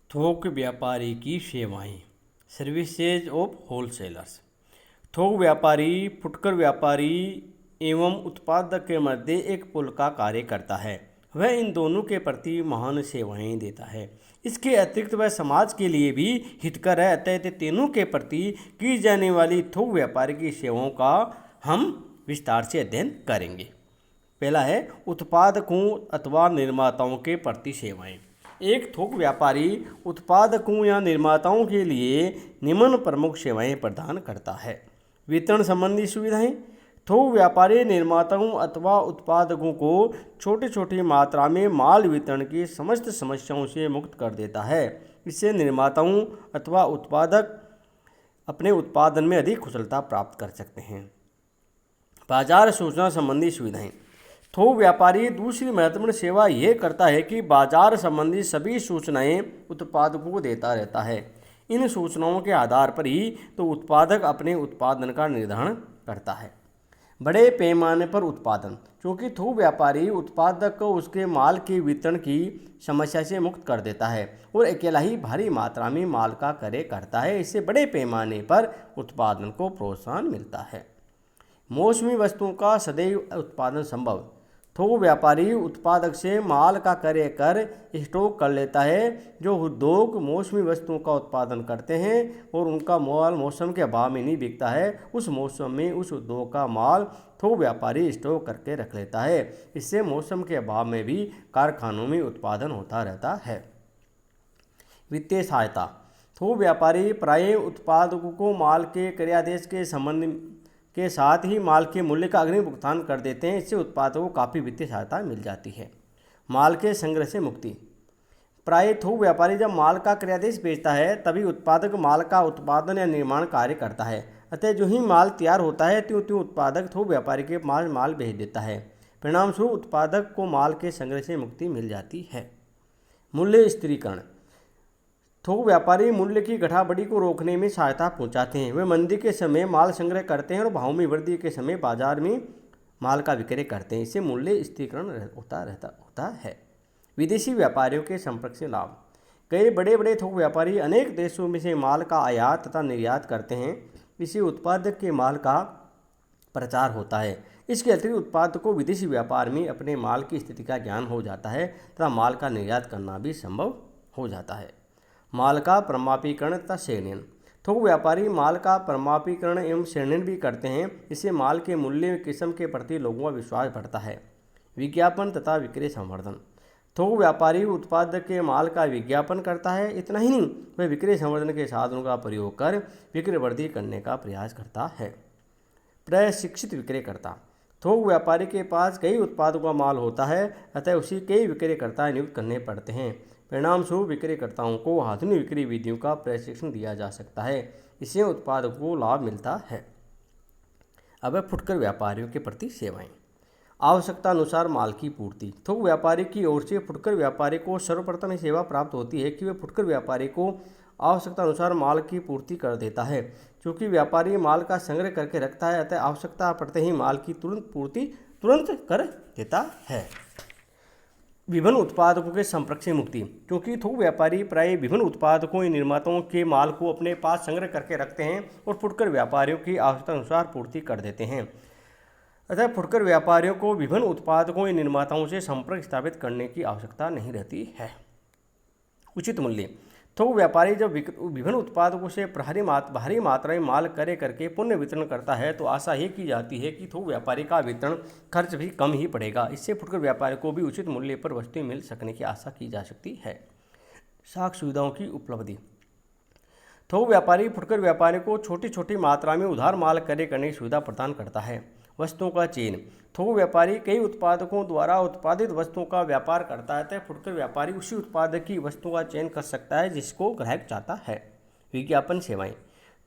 थोक व्यापारी की सेवाएं। Services of wholesalers. थोक व्यापारी फुटकर व्यापारी एवं उत्पादक के मध्य एक पुल का कार्य करता है। वह इन दोनों के प्रति महान सेवाएं देता है। इसके अतिरिक्त वह समाज के लिए भी हितकर है। अतः तीनों के प्रति की जाने वाली थोक व्यापारी की सेवाओं का हम विस्तार से अध्ययन करेंगे। पहला है उत्पादकों अथवा निर्माताओं के प्रति सेवाएं। एक थोक व्यापारी उत्पादकों या निर्माताओं के लिए निम्न प्रमुख सेवाएं प्रदान करता है। वितरण संबंधी सुविधाएं। थोक व्यापारी निर्माताओं अथवा उत्पादकों को छोटी छोटी मात्रा में माल वितरण की समस्त समस्याओं से मुक्त कर देता है। इससे निर्माताओं अथवा उत्पादक अपने उत्पादन में अधिक कुशलता प्राप्त कर सकते हैं। बाजार सूचना संबंधी सुविधाएं। थोक व्यापारी दूसरी महत्वपूर्ण सेवा यह करता है कि बाजार संबंधी सभी सूचनाएं उत्पादकों को देता रहता है। इन सूचनाओं के आधार पर ही तो उत्पादक अपने उत्पादन का निर्धारण करता है। बड़े पैमाने पर उत्पादन। क्योंकि थोक व्यापारी उत्पादक को उसके माल के वितरण की समस्या से मुक्त कर देता है और अकेला ही भारी मात्रा में माल का क्रय करता है। इससे बड़े पैमाने पर उत्पादन को प्रोत्साहन मिलता है। मौसमी वस्तुओं का सदैव उत्पादन संभव। थोक व्यापारी उत्पादक से माल का क्रय कर स्टॉक कर लेता है। जो उद्योग मौसमी वस्तुओं का उत्पादन करते हैं और उनका माल मौसम के अभाव में नहीं बिकता है, उस मौसम में उस उद्योग का माल थोक व्यापारी स्टॉक करके रख लेता है। इससे मौसम के अभाव में भी कारखानों में उत्पादन होता रहता है। वित्तीय सहायता। थोक व्यापारी प्रायः उत्पादकों को माल के क्रयादेश के संबंध के साथ ही माल के मूल्य का अग्रिम भुगतान कर देते हैं। इससे उत्पादकों को काफ़ी वित्तीय सहायता मिल जाती है। माल के संग्रह से मुक्ति। प्राय थोक व्यापारी जब माल का क्रयादेश बेचता है तभी उत्पादक माल का उत्पादन या निर्माण कार्य करता है। अतः जो ही माल तैयार होता है त्यों त्यों उत्पादक थोक व्यापारी के पास माल भेज देता है। परिणामस्वरूप उत्पादक को माल के संग्रह से मुक्ति मिल जाती है। मूल्य स्थिरीकरण। थोक व्यापारी मूल्य की घटाबढ़ी को रोकने में सहायता पहुंचाते हैं। वे मंदी के समय माल संग्रह करते हैं और भाव में वृद्धि के समय बाजार में माल का विक्रय करते हैं। इससे मूल्य स्थिरीकरण होता है। विदेशी व्यापारियों के संपर्क से लाभ। कई बड़े बड़े थोक व्यापारी अनेक देशों में से माल का आयात तथा निर्यात करते हैं। इससे उत्पादक के माल का प्रचार होता है। इसके अतिरिक्त उत्पादक को विदेशी व्यापार में अपने माल की स्थिति का ज्ञान हो जाता है तथा माल का निर्यात करना भी संभव हो जाता है। माल का प्रमापीकरण तथा श्रेणीयन। थोक व्यापारी माल का प्रमापीकरण एवं श्रेणीयन भी करते हैं। इससे माल के मूल्य किस्म के प्रति लोगों का विश्वास बढ़ता है। विज्ञापन तथा विक्रय संवर्धन। थोक व्यापारी उत्पादक के माल का विज्ञापन करता है। इतना ही नहीं, वह विक्रय संवर्धन के साधनों का प्रयोग कर विक्रय वृद्धि करने का प्रयास करता है। प्रशिक्षित विक्रयकर्ता। थोक व्यापारी के पास कई उत्पादों का माल होता है, अतः उसी कई विक्रयकर्ता नियुक्त करने पड़ते हैं। परिणामस्वरूप विक्रयकर्ताओं को आधुनिक विक्रय विधियों का प्रशिक्षण दिया जा सकता है। इससे उत्पादकों को लाभ मिलता है। अब फुटकर व्यापारियों के प्रति सेवाएं। आवश्यकता अनुसार माल की पूर्ति। थोक व्यापारी की ओर से फुटकर व्यापारी को सर्वप्रथम सेवा प्राप्त होती है कि वह फुटकर व्यापारी को आवश्यकता अनुसार माल की पूर्ति कर देता है। क्योंकि व्यापारी माल का संग्रह करके रखता है, अतः आवश्यकता पड़ते ही माल की तुरंत पूर्ति कर देता है। विभिन्न उत्पादकों के संपर्क से मुक्ति। क्योंकि थोक व्यापारी प्राय विभिन्न उत्पादकों या निर्माताओं के माल को अपने पास संग्रह करके रखते हैं और फुटकर व्यापारियों की आवश्यकता अनुसार पूर्ति कर देते हैं। अतः फुटकर व्यापारियों को विभिन्न उत्पादकों या निर्माताओं से संपर्क स्थापित करने की आवश्यकता नहीं रहती है। उचित मूल्य। थोक व्यापारी जब विभिन्न उत्पादकों से भारी मात्रा में माल क्रय करके पुण्य वितरण करता है तो आशा ये की जाती है कि थोक व्यापारी का वितरण खर्च भी कम ही पड़ेगा। इससे फुटकर व्यापारी को भी उचित मूल्य पर वस्तुएं मिल सकने की आशा की जा सकती है। साख सुविधाओं की उपलब्धि। थोक व्यापारी फुटकर व्यापारी को छोटी छोटी मात्रा में उधार माल क्रय करने की सुविधा प्रदान करता है। वस्तुओं का चयन। थोक व्यापारी कई उत्पादकों द्वारा उत्पादित वस्तुओं का व्यापार करता है, तो फुटकर व्यापारी उसी उत्पादक की वस्तुओं का चयन कर सकता है जिसको ग्राहक चाहता है। विज्ञापन सेवाएं।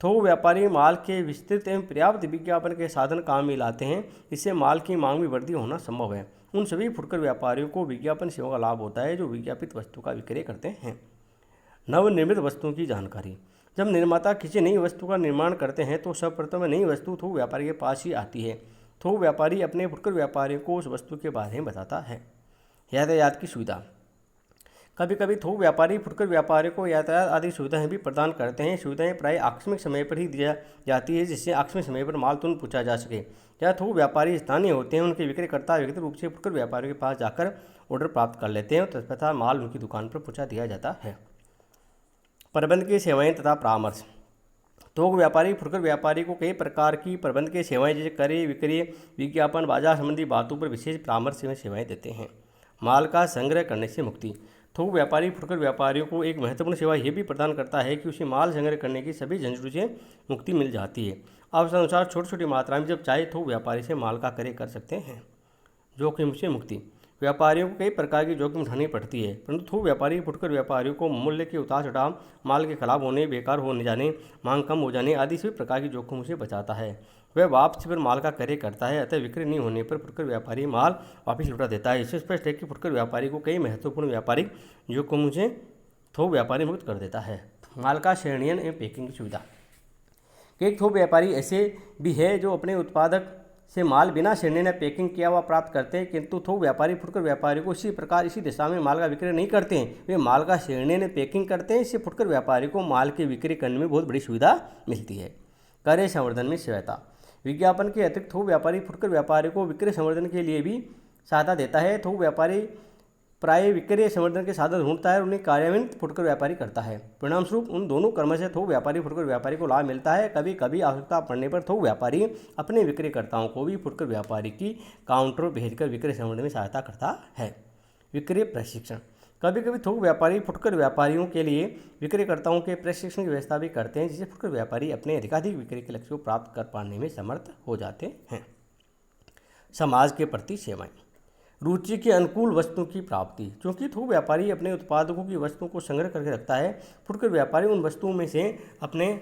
थोक व्यापारी माल के विस्तृत एवं पर्याप्त विज्ञापन के साधन काम में लाते हैं। इससे माल की मांग में वृद्धि होना संभव है। उन सभी फुटकर व्यापारियों को विज्ञापन सेवा का लाभ होता है जो विज्ञापित वस्तु का विक्रय करते हैं। नवनिर्मित वस्तुओं की जानकारी। जब निर्माता किसी नई वस्तु का निर्माण करते हैं तो सर्वप्रथम नई वस्तु थोक व्यापारी के पास ही आती है। थोक व्यापारी अपने फुटकर व्यापारियों को उस वस्तु के बारे में बताता है। यातायात की सुविधा। कभी कभी थोक व्यापारी फुटकर व्यापारियों को यातायात आदि सुविधाएं भी प्रदान करते हैं। सुविधाएं प्राय आकस्मिक समय पर ही दिया जाती है, जिससे आकस्मिक समय पर माल तुरंत पहुंचा जा सके। जहाँ थोक व्यापारी स्थानीय होते हैं, उनके विक्रेता व्यक्तिगत रूप से फुटकर व्यापारियों के पास जाकर ऑर्डर प्राप्त कर लेते हैं और तत्पश्चात माल उनकी दुकान पर पहुँचा दिया जाता है। प्रबंध की सेवाएँ तथा परामर्श। थोक व्यापारी फुटकर व्यापारी को कई प्रकार की प्रबंध की सेवाएं जैसे क्रय विक्रय विज्ञापन बाजार संबंधी बातों पर विशेष परामर्श सेवाएं देते हैं। माल का संग्रह करने से मुक्ति। थोक व्यापारी फुटकर व्यापारियों को एक महत्वपूर्ण सेवा यह भी प्रदान करता है कि उसे माल संग्रह करने की सभी झंझटों से मुक्ति मिल जाती है। आवश्यकतानुसार छोटी छोटी मात्रा में जब चाहे थोक व्यापारी से माल का क्रय कर सकते हैं। जोखिम से मुक्ति। व्यापारियों को कई प्रकार की जोखिम उठानी पड़ती है, परंतु थोक व्यापारी फुटकर व्यापारियों को मूल्य के उतार चढ़ाव, माल के खराब होने, बेकार होने जाने, मांग कम हो जाने आदि सभी प्रकार की जोखिमों से बचाता है। वह वापसी पर माल का क्रय करता है, अतः विक्रय नहीं होने पर फुटकर व्यापारी माल वापस लौटा देता है। इससे स्पष्ट है कि फुटकर व्यापारी को कई महत्वपूर्ण व्यापारिक जोखिमों से थोक व्यापारी मुक्त कर देता है। माल का श्रेणीयन एवं पैकिंग की सुविधा। कई थोक व्यापारी ऐसे भी है जो अपने उत्पादक से माल बिना श्रेणी ने पैकिंग किया हुआ प्राप्त करते हैं, किंतु थोक व्यापारी फुटकर व्यापारी को इसी प्रकार इसी दिशा में माल का विक्रय नहीं करते हैं। वे माल का श्रेणी ने पैकिंग करते हैं। इससे फुटकर व्यापारी को माल के विक्रय करने में बहुत बड़ी सुविधा मिलती है। क्रय संवर्धन में सहायता। विज्ञापन के अतिरिक्त थोक व्यापारी फुटकर व्यापारी को विक्रय संवर्धन के लिए भी सहायता देता है। थोक व्यापारी प्राय विक्रय संवर्धन के साधन ढूंढता है और उन्हें कार्यान्वित फुटकर व्यापारी करता है। परिणामस्वरूप उन दोनों कर्म से थोक व्यापारी फुटकर व्यापारी को लाभ मिलता है। कभी कभी आवश्यकता पड़ने पर थोक व्यापारी अपने विक्रयकर्ताओं को भी फुटकर व्यापारी की काउंटर भेजकर विक्रय संवर्धन में सहायता करता है। विक्रय प्रशिक्षण। कभी कभी थोक व्यापारी फुटकर व्यापारियों के लिए विक्रयकर्ताओं के प्रशिक्षण की व्यवस्था भी करते हैं, जिससे फुटकर व्यापारी अपने अधिकाधिक विक्रय के लक्ष्य को प्राप्त कर पाने में समर्थ हो जाते हैं। समाज के प्रति सेवाएं। रुचि के अनुकूल वस्तुओं की प्राप्ति। क्योंकि थोक व्यापारी अपने उत्पादकों की वस्तुओं को संग्रह करके रखता है, फुटकर व्यापारी उन वस्तुओं में से अपने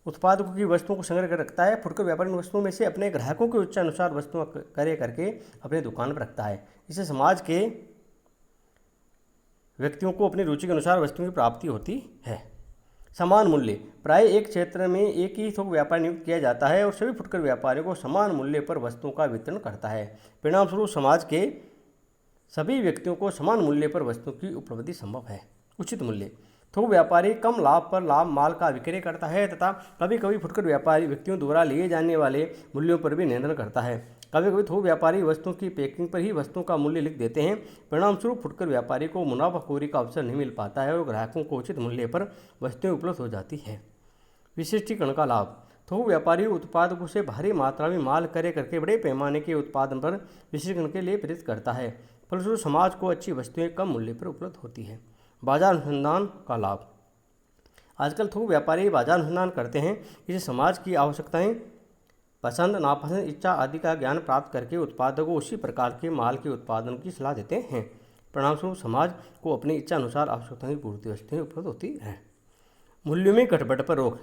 उत्पादकों की वस्तुओं को संग्रह कर रखता है। फुटकर व्यापारी उन वस्तुओं में से अपने ग्राहकों के इच्छानुसार वस्तुओं क्रय करके अपने दुकान पर रखता है। इससे समाज के व्यक्तियों को अपनी रुचि के अनुसार वस्तुओं की प्राप्ति होती है। समान मूल्य। प्राय एक क्षेत्र में एक ही थोक व्यापारी नियुक्त किया जाता है और सभी फुटकर व्यापारियों को समान मूल्य पर वस्तुओं का वितरण करता है। परिणामस्वरूप समाज के सभी व्यक्तियों को समान मूल्य पर वस्तुओं की उपलब्धि संभव है। उचित मूल्य। थोक व्यापारी कम लाभ पर लाभ माल का विक्रय करता है तथा कभी कभी फुटकर व्यापारी व्यक्तियों द्वारा लिए जाने वाले मूल्यों पर भी नियंत्रण करता है। कभी कभी थोक व्यापारी वस्तुओं की पैकिंग पर ही वस्तुओं का मूल्य लिख देते हैं। परिणामस्वरूप फुटकर व्यापारी को मुनाफाखोरी का अवसर नहीं मिल पाता है और ग्राहकों को उचित मूल्य पर वस्तुएं उपलब्ध हो जाती है। विशिष्टीकरण का लाभ। थोक व्यापारी उत्पादकों से भारी मात्रा में माल क्रय करके बड़े पैमाने के उत्पादन पर विशिष्टीकरण के लिए प्रेरित करता है। फलस्वरूप समाज को अच्छी वस्तुएं कम मूल्य पर उपलब्ध होती है। बाजार अनुसंधान का लाभ। आजकल थोक व्यापारी बाजार अनुसंधान करते हैं। इसे समाज की आवश्यकताएं, पसंद नापसंद, इच्छा आदि का ज्ञान प्राप्त करके उत्पादकों को उसी प्रकार के माल के उत्पादन की सलाह देते हैं। परिणामस्वरूप समाज को अपनी इच्छा अनुसार आवश्यकताओं की पूर्ति वस्तुएं उपलब्ध होती हैं। मूल्यों में घटबढ़ पर रोक।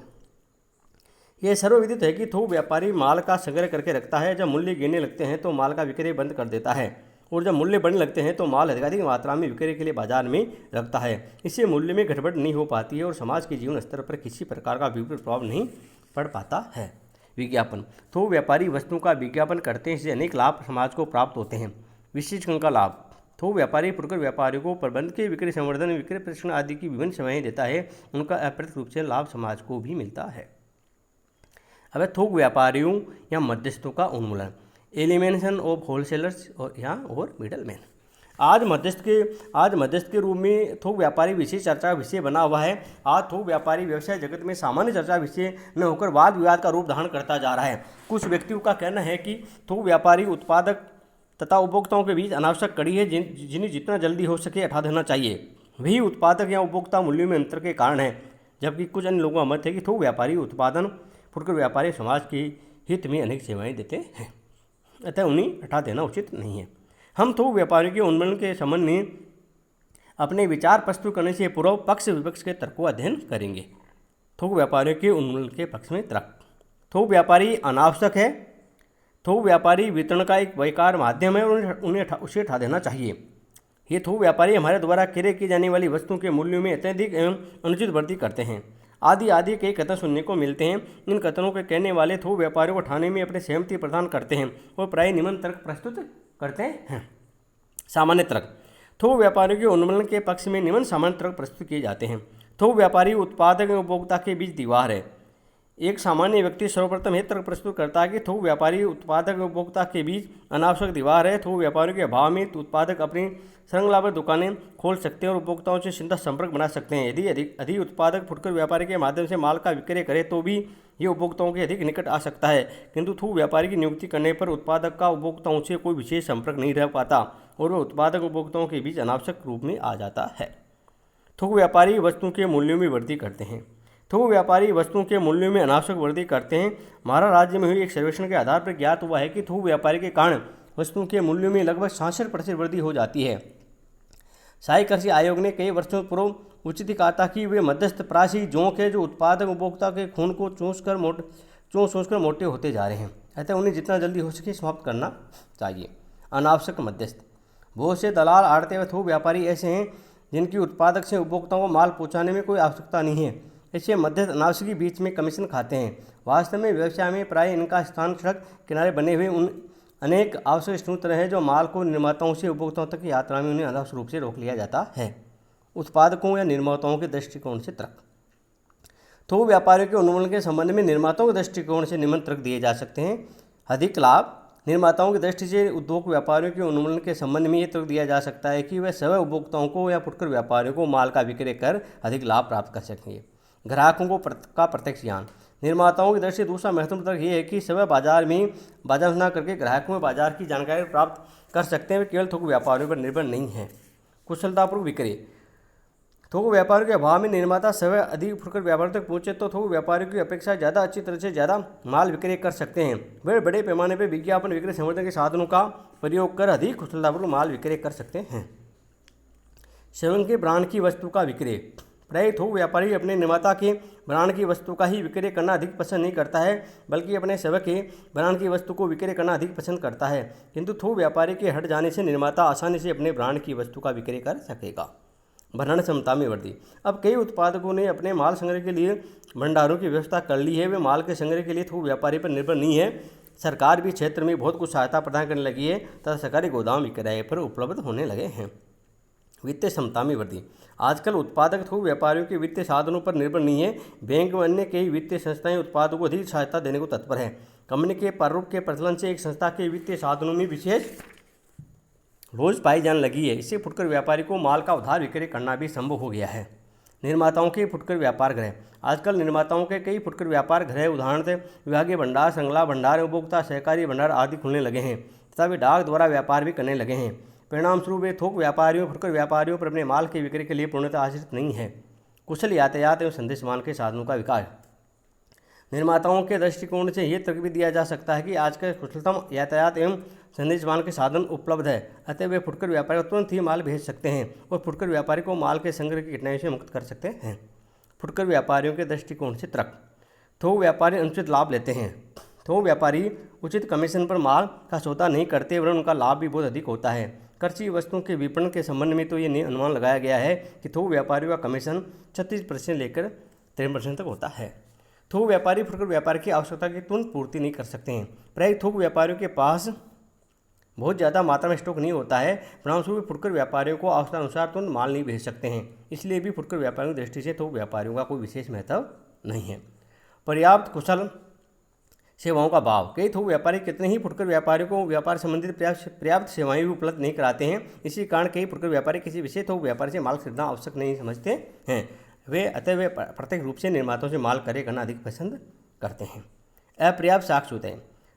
यह सर्वविदित है कि थोक व्यापारी माल का संग्रह करके रखता है। जब मूल्य गिरने लगते हैं तो माल का विक्रय बंद कर देता है और जब मूल्य बढ़ने लगते हैं तो माल अधिकाधिक मात्रा में विक्रय के लिए बाजार में रखता है। इससे मूल्य में घटबढ़ नहीं हो पाती है और समाज के जीवन स्तर पर किसी प्रकार का विपरीत प्रभाव नहीं पड़ पाता है। विज्ञापन। थोक व्यापारी वस्तुओं का विज्ञापन करते हैं, इससे अनेक लाभ समाज को प्राप्त होते हैं। विशिष्टीकरण का लाभ। थोक व्यापारी फुटकर व्यापारियों को प्रबंध के विक्रय संवर्धन, विक्रय प्रशिक्षण आदि की विभिन्न सेवाएं देता है। उनका अप्रत्यक्ष रूप से लाभ समाज को भी मिलता है। अब थोक व्यापारियों या मध्यस्थों का उन्मूलन। एलिमिनेशन ऑफ होलसेलर्स और मिडलमैन। आज मध्यस्थ के रूप में थोक व्यापारी विशेष चर्चा का विषय बना हुआ है। आज थोक व्यापारी व्यवसाय जगत में सामान्य चर्चा विषय न होकर वाद विवाद का रूप धारण करता जा रहा है। कुछ व्यक्तियों का कहना है कि थोक व्यापारी उत्पादक तथा उपभोक्ताओं के बीच अनावश्यक कड़ी है, जिन्हें जितना जल्दी हो सके हटा देना चाहिए। वही उत्पादक या उपभोक्ता मूल्यों में अंतर के कारण है। जबकि कुछ अन्य लोगों का मत है कि थोक व्यापारी उत्पादन फुटकर व्यापारी समाज के हित में अनेक सेवाएं देते हैं, अतः उन्हें हटा देना उचित नहीं है। हम थोक व्यापारियों के उन्मूलन के संबंध में अपने विचार प्रस्तुत करने से पूर्व पक्ष विपक्ष के तर्क को अध्ययन करेंगे। थोक व्यापारियों के उन्मूलन के पक्ष में तर्क। थोक व्यापारी अनावश्यक है। थोक व्यापारी वितरण का एक बेकार माध्यम है और उन्हें उसे हटा देना चाहिए। ये थोक व्यापारी हमारे द्वारा क्रय की जाने वाली वस्तुओं के मूल्यों में अत्यधिक एवं अनुचित वृद्धि करते हैं। आदि कई कथन सुनने को मिलते हैं। इन कथनों के कहने वाले थोक व्यापारियों को ठाने में अपनी सहमति प्रदान करते हैं और प्राय निम्न तर्क प्रस्तुत करते हैं। सामान्य तर्क। थोक व्यापारियों के उन्मूलन के पक्ष में निम्न सामान्य तर्क प्रस्तुत किए जाते हैं। थोक व्यापारी उत्पादक एवं उपभोक्ता के बीच दीवार है। एक सामान्य व्यक्ति सर्वप्रथम यह तर्क प्रस्तुत करता है कि थोक व्यापारी उत्पादक एवं उपभोक्ता के बीच अनावश्यक दीवार है। थोक व्यापारियों के अभाव में उत्पादक अपनी श्रृंखलाबद्ध दुकानें खोल सकते हैं और उपभोक्ताओं से सीधा संपर्क बना सकते हैं। यदि अधिक उत्पादक फुटकर व्यापारी के माध्यम से माल का विक्रय करे तो भी ये उपभोक्ताओं के अधिक निकट आ सकता है, किंतु थोक व्यापारी की नियुक्ति करने पर उत्पादक का उपभोक्ताओं से कोई विशेष संपर्क नहीं रह पाता और वह उत्पादक उपभोक्ताओं के बीच अनावश्यक रूप में आ जाता है। थोक व्यापारी वस्तुओं के मूल्यों में वृद्धि करते हैं। थोक व्यापारी वस्तुओं के मूल्यों में अनावश्यक वृद्धि करते हैं। महाराष्ट्र राज्य में हुई एक सर्वेक्षण के आधार पर ज्ञात हुआ है कि थोक व्यापारी के कारण वस्तुओं के मूल्यों में लगभग 66% वृद्धि हो जाती है। सहायक कृषि आयोग ने कई वर्षों पूर्व उचित कहा था कि वे मध्यस्थ प्रासी जोंक है जो उत्पादक उपभोक्ता के खून को चूस कर मोटे होते जा रहे हैं, अतः उन्हें जितना जल्दी हो सके समाप्त करना चाहिए। अनावश्यक मध्यस्थ। बहुत से दलाल, आड़ते व थोक व्यापारी ऐसे हैं जिनकी उत्पादक से उपभोक्ताओं को माल पहुंचाने में कोई आवश्यकता नहीं है। ऐसे मध्यस्थ अनावश्यक बीच में कमीशन खाते हैं। वास्तव में व्यवसाय में प्राय इनका स्थान सड़क किनारे बने हुए उन अनेक आवश्यक स्रोत हैं जो माल को निर्माताओं से उपभोक्ताओं तक की यात्रा में उन्हें अनावश्यक रूप से रोक लिया जाता है। उत्पादकों या निर्माताओं के दृष्टिकोण से तर्क। थोक व्यापारियों के उन्मूलन के संबंध में निर्माताओं के दृष्टिकोण से निम्न तर्क दिए जा सकते हैं। अधिक लाभ। निर्माताओं की दृष्टि से उद्योग व्यापारियों के उन्मूलन के संबंध में ये तर्क दिया जा सकता है कि वे सभी उपभोक्ताओं को या फुटकर व्यापारियों को माल का विक्रय कर अधिक लाभ प्राप्त कर सकेंगे। ग्राहकों को का प्रत्यक्ष ज्ञान। निर्माताओं की दृष्टि से दूसरा महत्वपूर्ण तर्क ये है कि सभी बाजार न करके ग्राहकों में बाजार की जानकारी प्राप्त कर सकते हैं। वे केवल थोक व्यापारियों पर निर्भर नहीं हैं। कुशलतापूर्वक विक्रय। थोक व्यापारियों के अभाव में निर्माता सभी अधिक फुटकर व्यापारियों तक पहुंचे तो थोक व्यापारियों की अपेक्षा ज़्यादा अच्छी तरह से ज़्यादा माल विक्रय कर सकते हैं। वे बड़े पैमाने पर विज्ञापन, विक्रय संवर्धन के साधनों का प्रयोग कर अधिक कुशलतापूर्वक माल विक्रय कर सकते हैं। स्वयं के ब्रांड की वस्तु का विक्रय। प्राय थोक व्यापारी अपने निर्माता के ब्रांड की वस्तु का ही विक्रय करना अधिक पसंद नहीं करता है, बल्कि अपने सेवक के ब्रांड की वस्तु को विक्रय करना अधिक पसंद करता है, किंतु थोक व्यापारी के हट जाने से निर्माता आसानी से अपने ब्रांड की वस्तु का विक्रय कर सकेगा। भंडारण क्षमता में वृद्धि। अब कई उत्पादकों ने अपने माल संग्रह के लिए भंडारों की व्यवस्था कर ली है। वे माल के संग्रह के लिए थोक व्यापारी पर निर्भर नहीं है। सरकार भी क्षेत्र में बहुत कुछ सहायता प्रदान करने लगी है तथा सरकारी गोदाम भी किराए पर उपलब्ध होने लगे हैं। वित्तीय क्षमता में वृद्धि। आजकल उत्पादक थोक व्यापारियों के वित्तीय साधनों पर निर्भर नहीं है। बैंक व अन्य कई वित्तीय संस्थाएं उत्पादकों को अधिक सहायता देने को तत्पर है। कंपनी के प्रारूप के प्रचलन से एक संस्था के वित्तीय साधनों में विशेष रोज पाई जाने लगी है। इससे फुटकर व्यापारी को माल का उधार विक्रय करना भी संभव हो गया है। निर्माताओं के फुटकर व्यापार गृह। आजकल निर्माताओं के कई फुटकर व्यापार गृह उदाहरण विभागीय भंडार, श्रृंखला भंडार, उपभोक्ता सहकारी भंडार आदि खुलने लगे हैं तथा वे डाक द्वारा व्यापार भी करने लगे हैं। परिणाम स्वरूप वे थोक व्यापारियों, फुटकर व्यापारियों पर अपने माल के विक्रय के लिए पूर्णतः आश्रित नहीं है। कुशल यातायात एवं संदेशमान के साधनों का विकास। निर्माताओं के दृष्टिकोण से यह तर्क भी दिया जा सकता है कि आज का कुशलतम यातायात एवं संदेशमान के साधन उपलब्ध है, अतः वे फुटकर व्यापारी को तुरंत ही माल भेज सकते हैं और फुटकर व्यापारी को माल के संग्रह की कठिनाइयों से मुक्त कर सकते हैं। फुटकर व्यापारियों के दृष्टिकोण से तर्क। थोक व्यापारी अनुचित लाभ लेते हैं। थोक व्यापारी उचित कमीशन पर माल का सौदा नहीं करते वरन उनका लाभ भी बहुत अधिक होता है। कृषि वस्तुओं के विपणन के संबंध में तो ये अनुमान लगाया गया है कि थोक व्यापारियों का कमीशन 36% लेकर 53% तक होता है। थोक व्यापारी फुटकर व्यापार की आवश्यकता की तुरंत पूर्ति नहीं कर सकते हैं। प्राय थोक व्यापारियों के पास बहुत ज़्यादा मात्रा में स्टॉक नहीं होता है। परिणामस्वरूप फुटकर व्यापारियों को आवश्यकता अनुसार तुरंत माल नहीं भेज सकते हैं। इसलिए भी फुटकर व्यापारियों की दृष्टि से थोक व्यापारियों का कोई विशेष महत्व नहीं है। पर्याप्त कुशल सेवाओं का अभाव। कई थोक व्यापारी कितने ही फुटकर व्यापारियों को व्यापार संबंधित पर्याप्त सेवाएं भी उपलब्ध नहीं कराते हैं। इसी कारण कई फुटकर व्यापारी किसी विशेष थोक व्यापारी से माल खरीदना आवश्यक नहीं समझते हैं। वे प्रत्यक्ष रूप से निर्माताओं से माल क्रय करना अधिक पसंद करते हैं। अपर्याप्त साख सुविधाएं।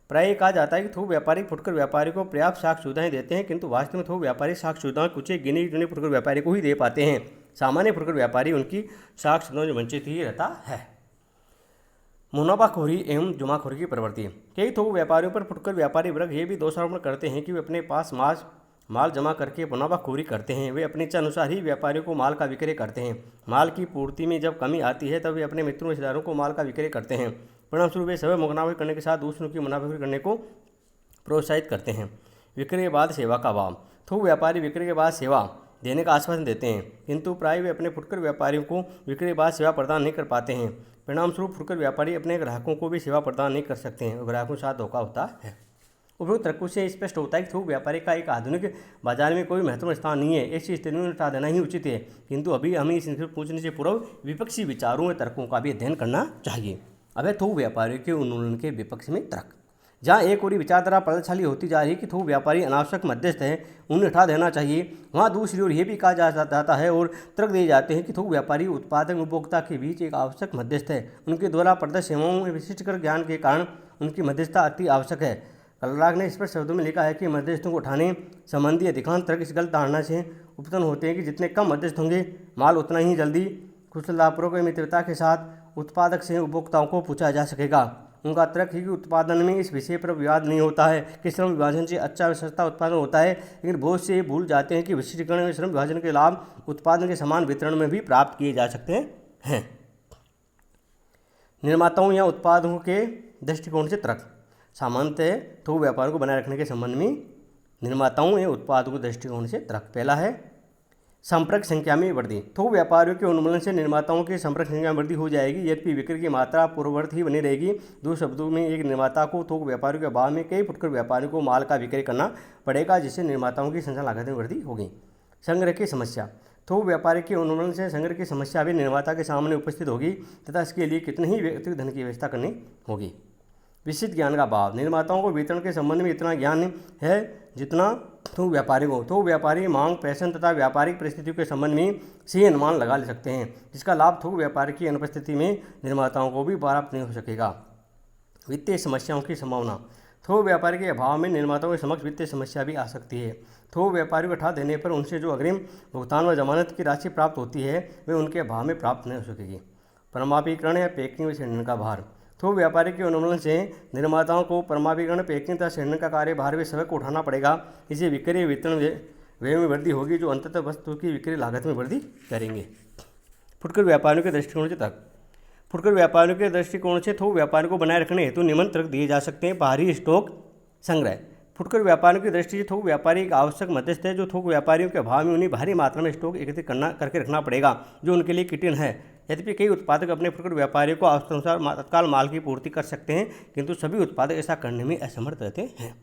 प्राय कहा जाता है कि थोक व्यापारी फुटकर व्यापारी को पर्याप्त साख सुविधाएं देते हैं, किंतु वास्तव में थोक व्यापारी साख सुविधाएं कुछ एक गिने चुने फुटकर व्यापारी को ही दे पाते हैं। सामान्य फुटकर व्यापारी उनकी साख सुविधाओं से वंचित ही रहता है। मुनाफाखोरी एवं जुमाखोरी की प्रवृत्ति। कई थोक व्यापारियों पर फुटकर व्यापारी वर्ग ये भी दोषारोपण करते हैं कि वे अपने पास माल जमा करके मुनाफाखोरी करते हैं। वे अपने इच्छा अनुसार ही व्यापारियों को माल का विक्रय करते हैं। माल की पूर्ति में जब कमी आती है तब वे अपने मित्रों रिश्तेदारों को माल का विक्रय करते हैं। परिणामस्वरूप वे स्वयं मुनाफा करने के साथ दूसरों की मुनाफाखोरी करने को प्रोत्साहित करते हैं। विक्रय के बाद सेवा का अभाव। थोक व्यापारी विक्रय के बाद सेवा देने का आश्वासन देते हैं, किंतु प्राय वे अपने फुटकर व्यापारियों को विक्रय के बाद सेवा प्रदान नहीं कर पाते हैं। परिणामस्वरूप फुटकर व्यापारी अपने ग्राहकों को भी सेवा प्रदान नहीं कर सकते हैं और ग्राहकों के साथ धोखा होता है। उपरोक्त तर्कों से स्पष्ट होता है कि थोक व्यापारी का एक आधुनिक बाजार में कोई महत्वपूर्ण स्थान नहीं है। ऐसी स्थिति में हटा देना ही उचित है। किंतु अभी हमें इस पूछने से पूर्व विपक्षी विचारों और तर्कों का भी अध्ययन करना चाहिए। अब है थोक व्यापारियों के उन्मूलन के विपक्ष में तर्क। जहाँ एक और विचारधारा प्रबलशाली होती जा रही है कि थोक व्यापारी अनावश्यक मध्यस्थ है, उन्हें हटा देना चाहिए, वहाँ दूसरी ओर यह भी कहा जाता है और तर्क दिए जाते हैं कि थोक व्यापारी उत्पादक उपभोक्ता के बीच एक आवश्यक मध्यस्थ है। उनके द्वारा प्रदत्त सेवाओं में विशिष्ट कर ज्ञान के कारण उनकी मध्यस्थता अति आवश्यक है। कलराग ने स्पष्ट शब्दों में लिखा है कि मध्यस्थों को उठाने संबंधी अधिकांश तर्क इस गलत धारणा से उत्पन्न होते हैं कि जितने कम मध्यस्थ होंगे, माल उतना ही जल्दी कुशलतापूर्वक मित्रता के साथ उत्पादक से उपभोक्ताओं को पूछा जा सकेगा। उनका तर्क है कि उत्पादन में इस विषय पर विवाद नहीं होता है कि श्रम विभाजन से अच्छा व सस्ता उत्पादन होता है, लेकिन बहुत से भूल जाते हैं कि विशिष्टीकरण में श्रम विभाजन के लाभ उत्पादन के समान वितरण में भी प्राप्त किए जा सकते हैं। निर्माताओं या उत्पादकों के दृष्टिकोण से तर्क। सामान्यतः थोक व्यापार को बनाए रखने के संबंध में निर्माताओं या उत्पादकों के दृष्टिकोण से तर्क। पहला है संपर्क संख्या में वृद्धि। थोक व्यापारियों के उन्मूलन से निर्माताओं की संपर्क संख्या में वृद्धि हो जाएगी, यद्यपि बिक्री की मात्रा पूर्ववत ही बनी रहेगी। दूसरे शब्दों में एक निर्माता को थोक व्यापारियों के अभाव में कई फुटकर व्यापारियों को माल का विक्रय करना पड़ेगा, जिससे निर्माताओं की संचालन लागत में वृद्धि होगी। संग्रह की समस्या। थोक व्यापारी के उन्मूलन से संग्रह की समस्या भी निर्माता के सामने उपस्थित होगी तथा इसके लिए कितने ही अतिरिक्त धन की व्यवस्था करनी होगी। विशिष्ट ज्ञान का अभाव। निर्माताओं को वितरण के संबंध में इतना ज्ञान है जितना थोक व्यापारी को। थोक व्यापारी मांग, फैशन तथा व्यापारिक परिस्थितियों के संबंध में सही अनुमान लगा ले सकते हैं, जिसका लाभ थोक व्यापारी की अनुपस्थिति में निर्माताओं को भी प्राप्त नहीं हो सकेगा। वित्तीय समस्याओं की संभावना। थोक व्यापारी के अभाव में निर्माताओं के समक्ष वित्तीय समस्या भी आ सकती है। थोक व्यापारी को हटा देने पर उनसे जो अग्रिम भुगतान व जमानत की राशि प्राप्त होती है वे उनके अभाव में प्राप्त नहीं हो सकेगी। परमापीकरण या पैकिंग व संयंत्रण का भार। थोक व्यापारी के उन्मूलन से निर्माताओं को परमापीकरण, पैकिंग तथा संयंत्रण का कार्य भार वे स्वयं को उठाना पड़ेगा। इसे विक्रय वितरण व्यय में वृद्धि होगी, जो अंततः वस्तु की विक्रय लागत में वृद्धि करेंगे। फुटकर व्यापारियों के दृष्टिकोण से तर्क। फुटकर व्यापारियों के दृष्टिकोण से थोक व्यापार को बनाए रखने हेतु निम्न तर्क दिए जा सकते हैं। बाहरी स्टॉक संग्रह। फुटकर व्यापारियों की दृष्टि से थोक व्यापारी एक आवश्यक मध्यस्थ है, जो थोक व्यापारियों के अभाव में उन्हें भारी मात्रा में स्टॉक एकत्रित करके रखना पड़ेगा, जो उनके लिए कठिन है। यद्यपि कई उत्पादक अपने फुटकर व्यापारियों को आवश्यकतानुसार तत्काल माल की पूर्ति कर सकते हैं, किंतु सभी उत्पादक ऐसा करने में असमर्थ रहते हैं।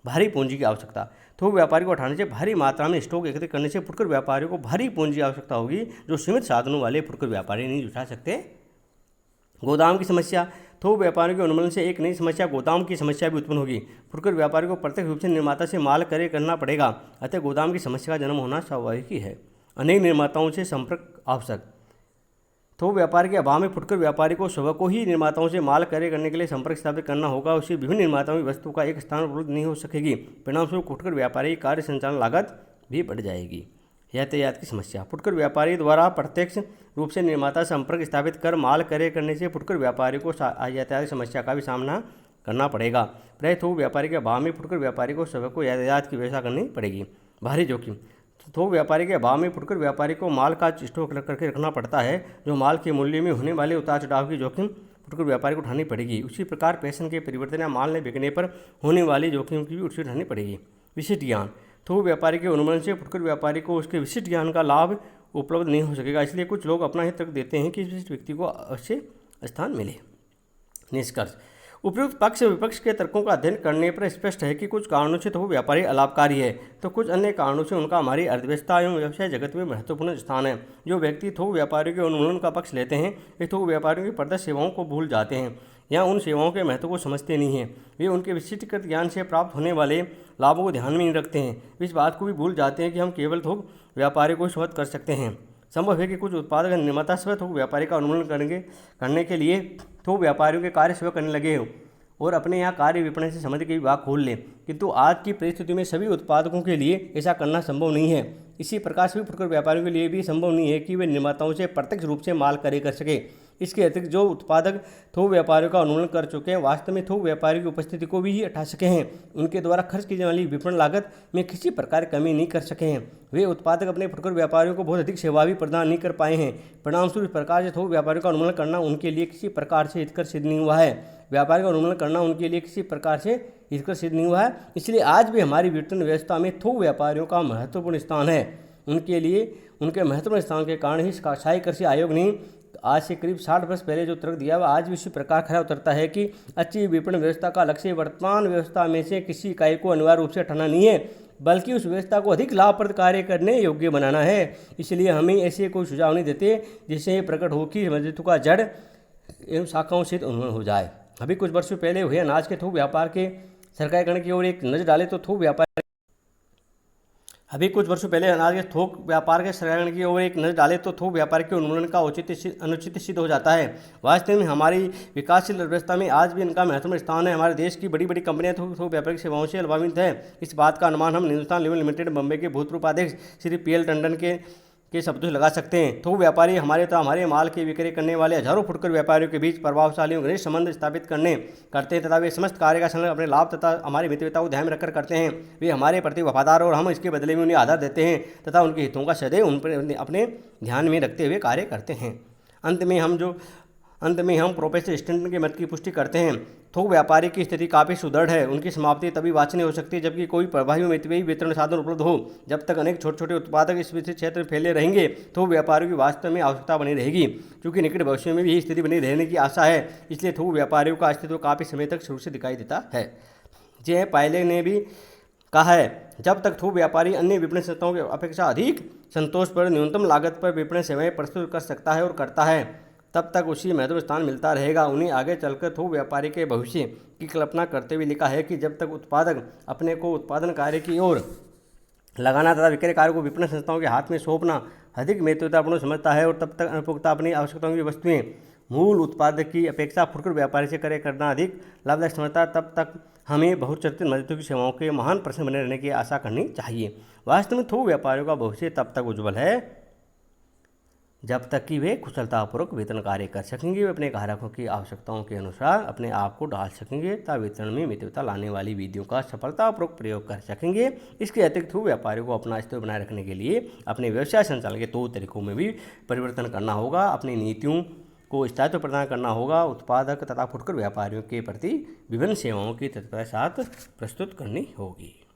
भारी पूंजी की आवश्यकता। थोक व्यापारी को हटाने से भारी मात्रा में स्टॉक एकत्रित करने से फुटकर व्यापारियों को भारी पूंजी की आवश्यकता होगी, जो सीमित साधनों वाले फुटकर व्यापारी नहीं जुटा सकते। गोदाम की समस्या। थोक व्यापारियों के उन्मूलन से एक नई समस्या गोदाम की समस्या भी उत्पन्न होगी। फुटकर व्यापारी को प्रत्यक्ष रूप से निर्माता से माल क्रय करना पड़ेगा, अतः गोदाम की समस्या का जन्म होना स्वाभाविक ही है। अनेक निर्माताओं से संपर्क आवश्यक। थोक व्यापार के अभाव में फुटकर व्यापारी को स्वयं को ही निर्माताओं से माल क्रय करने के लिए संपर्क स्थापित करना होगा। उससे विभिन्न निर्माताओं की वस्तु का एक स्थान उपलब्ध नहीं हो सकेगी। परिणामस्वरूप फुटकर व्यापारी की कार्य संचालन लागत भी बढ़ जाएगी। यातायात की समस्या। फुटकर व्यापारी द्वारा प्रत्यक्ष रूप से निर्माता संपर्क स्थापित कर माल क्रय करने से फुटकर व्यापारी को यातायात समस्या का भी सामना करना पड़ेगा। प्रायः थोक व्यापारी के अभाव में फुटकर व्यापारी को स्वयं को यातायात की व्यवस्था करनी पड़ेगी। भारी जोखिम। थोक व्यापारी के अभाव में फुटकर व्यापारी को माल का स्टॉक करके रखना पड़ता है, जो माल के मूल्य में होने वाले उतार चढ़ाव की जोखिम फुटकर व्यापारी को उठानी पड़ेगी। उसी प्रकार फैशन के परिवर्तन या माल ने बिकने पर होने वाली जोखिम की भी उसे उठानी पड़ेगी। विशिष्ट ज्ञान। थोक व्यापारी के उन्मूलन से फुटकर व्यापारी को उसके विशिष्ट ज्ञान का लाभ उपलब्ध नहीं हो सकेगा, इसलिए कुछ लोग अपना ही तर्क देते हैं कि इस विशिष्ट व्यक्ति को अवश्य स्थान मिले। निष्कर्ष। उपयुक्त पक्ष विपक्ष के तर्कों का अध्ययन करने पर स्पष्ट है कि कुछ कारणों से थोक व्यापारी अलाभकारी है, तो कुछ अन्य कारणों से उनका हमारी अर्थव्यवस्था एवं व्यवसाय जगत में महत्वपूर्ण स्थान है। जो व्यक्ति थोक व्यापारियों के उन्मूलन का पक्ष लेते हैं, वे थोक व्यापारियों की प्रदत्त सेवाओं को भूल जाते हैं या उन सेवाओं के महत्व को समझते नहीं हैं। वे उनके विशिष्टकृत ज्ञान से प्राप्त होने वाले लाभों को ध्यान में नहीं रखते हैं। वे इस बात को भी भूल जाते हैं कि हम केवल थोक व्यापारी को शोध कर सकते हैं। संभव है कि कुछ उत्पादक निर्माता स्वयं थोक व्यापारी का उन्मूलन करने के लिए थोक व्यापारियों के कार्य स्वयं करने लगे हो और अपने यहाँ कार्य विपणन से संबंधित के विभाग खोल लें, किंतु आज की परिस्थिति में सभी उत्पादकों के लिए ऐसा करना संभव नहीं है। इसी प्रकार सभी फुटकर व्यापारियों के लिए भी संभव नहीं है कि वे निर्माताओं से प्रत्यक्ष रूप से माल क्रय कर सके। इसके अतिरिक्त जो उत्पादक थोक व्यापारियों का उन्मूलन कर चुके हैं, वास्तव में थोक व्यापारी की उपस्थिति को भी हटा सके हैं। उनके द्वारा खर्च की जाने वाली विपणन लागत में किसी प्रकार कमी नहीं कर सके हैं। वे उत्पादक अपने फुटकर व्यापारियों को बहुत अधिक सेवा भी प्रदान नहीं कर पाए हैं। परिणामस्वरूप इस प्रकार से थोक व्यापारियों का उन्मूलन करना उनके लिए किसी प्रकार से हितकर सिद्ध नहीं हुआ है। व्यापारी का उन्मूलन करना उनके लिए किसी प्रकार से हितकर सिद्ध नहीं हुआ है। इसलिए आज भी हमारी विपणन व्यवस्था में थोक व्यापारियों का महत्वपूर्ण स्थान है। उनके लिए उनके महत्वपूर्ण स्थान के कारण ही स्थायी कृषि आयोग ने आज से करीब 60 वर्ष पहले जो तर्क दिया वह आज भी उसी प्रकार खरा उतरता है कि अच्छी विपणन व्यवस्था का लक्ष्य वर्तमान व्यवस्था में से किसी इकाई को अनिवार्य रूप से हटाना नहीं है, बल्कि उस व्यवस्था को अधिक लाभप्रद कार्य करने योग्य बनाना है। इसलिए हमें ऐसे कोई सुझाव नहीं देते जिससे ये प्रकट हो कि मजदूर का जड़ एवं शाखाओं से उन्मूलन हो जाए। अभी कुछ वर्षों पहले हुए अनाज के थोक व्यापार के सरकारीकरण की ओर एक नज़र डाले तो थोक व्यापार के उन्मूलन का अनुचित सिद्ध हो जाता है। वास्तव में हमारी विकासशील अर्थव्यवस्था में आज भी इनका महत्वपूर्ण स्थान है। हमारे देश की बड़ी बड़ी कंपनियां थोक व्यापारिक सेवाओं से लाभान्वित हैं। इस बात का अनुमान हम हिंदुस्तान लीवर लिमिटेड बम्बई के भूतपूर्व उपाध्यक्ष श्री पीएल टंडन के शब्दों से लगा सकते हैं। थोक व्यापारी हमारे माल के विक्रय करने वाले हजारों फुटकर व्यापारियों के बीच प्रभावशाली और घनिष्ठ संबंध स्थापित करते हैं तथा वे समस्त कार्य का संलग्न अपने लाभ तथा हमारी मित्रता को ध्यान में रखकर करते हैं। वे हमारे प्रति वफादार और हम इसके बदले में उन्हें आधार देते हैं तथा उनके हितों का सदैव उन पर अपने ध्यान में रखते हुए कार्य करते हैं। अंत में हम प्रोफेसर स्टैंटन के मत की पुष्टि करते हैं। थोक व्यापारी की स्थिति काफ़ी सुदृढ़ है। उनकी समाप्ति तभी वांछनीय हो सकती है जबकि कोई प्रभावी मितव्ययी वितरण साधन उपलब्ध हो। जब तक अनेक छोटे छोटे उत्पादक इस विशेष क्षेत्र में फैले रहेंगे थोक व्यापारियों की वास्तव में आवश्यकता बनी रहेगी। क्योंकि निकट भविष्य में भी यही स्थिति बनी रहने की आशा है, इसलिए थोक व्यापारियों का अस्तित्व काफ़ी समय तक शुरू से दिखाई देता है। जे पायले ने भी कहा है, जब तक थोक व्यापारी अन्य विपणन संस्थाओं की अपेक्षा अधिक संतोष पर न्यूनतम लागत पर विपणन सेवाएं प्रस्तुत कर सकता है और करता है, तब तक उसी महत्वपूर्ण स्थान मिलता रहेगा। उन्हें आगे चलकर थोक व्यापारी के भविष्य की कल्पना करते हुए लिखा है कि जब तक उत्पादक अपने को उत्पादन कार्य की ओर लगाना तथा विक्रय कार्य को विपणन संस्थाओं के हाथ में सौंपना अधिक महत्वपूर्ण समझता है और तब तक अनुपभोक्ता अपनी आवश्यकताओं की वस्तुएं मूल उत्पादक की अपेक्षा फुटकर व्यापारी से क्रय करना अधिक लाभदायक समझता है, तब तक हमें बहुचर्चित मजदूर की सेवाओं के महान प्रश्न बने रहने की आशा करनी चाहिए। वास्तव में थोक व्यापारियों का भविष्य तब तक उज्ज्वल है जब तक कि वे कुशलतापूर्वक वेतन कार्य कर सकेंगे। वे अपने ग्राहकों की आवश्यकताओं के अनुसार अपने आप को ढाल सकेंगे तथा वेतन में मितव्ययता लाने वाली विधियों का सफलतापूर्वक प्रयोग कर सकेंगे। इसके अतिरिक्त थोक व्यापारियों को अपना अस्तित्व बनाए रखने के लिए अपने व्यवसाय संचालन के तौर तरीकों में भी परिवर्तन करना होगा। अपनी नीतियों को स्थायित्व प्रदान करना होगा। उत्पादक तथा फुटकर व्यापारियों के प्रति विभिन्न सेवाओं की तत्परता के साथ प्रस्तुत करनी होगी।